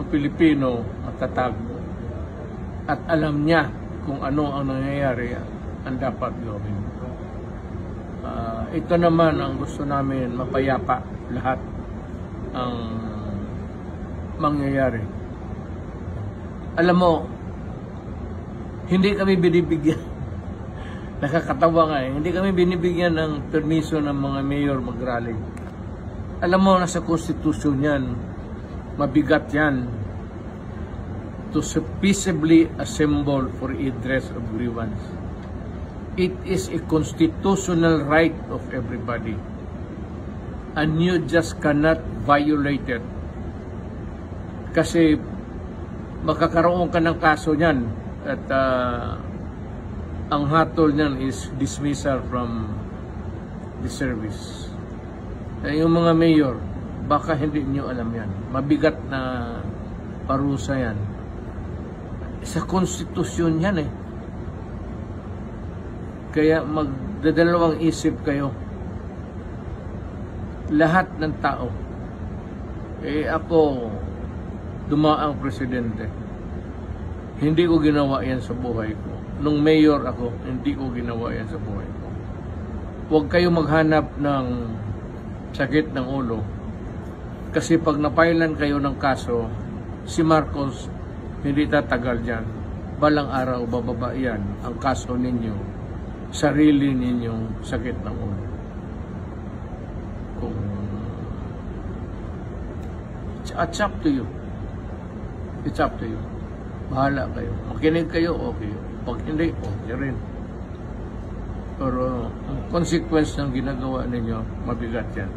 ang Pilipino matatag at alam niya kung ano ang nangyayari ang dapat gawin. Ito naman ang gusto namin, mapayapa lahat ang mangyayari. Alam mo, hindi kami binibigyan, nakakatawa nga hindi kami binibigyan ng permiso ng mga mayor mag-rally. Alam mo, nasa konstitusyon yan, mabigat yan, to peaceably assemble for redress of grievance. It is a constitutional right of everybody, and you just cannot violate it. Kasi makakaroon ka ng kaso niyan at ang hatol niyan is dismissal from the service. Yung mga mayor, baka hindi niyo alam yan. Mabigat na parusa yan. Sa konstitusyon yan eh. Kaya magdadalawang isip kayo. Lahat ng tao. Ako, dumaang presidente. Hindi ko ginawa yan sa buhay ko. Nung mayor ako, hindi ko ginawa yan sa buhay ko. Huwag kayo maghanap ng sakit ng ulo. Kasi pag napailan kayo ng kaso, si Marcos hindi tatagal dyan. Balang araw, bababa yan ang kaso ninyo. Sarili ninyong sakit ng ulo. It's up to you. It's up to you. Bahala kayo. Makinig kayo, okay. Pag hindi, okay rin. Pero ang consequence ng ginagawa ninyo, mabigat yan.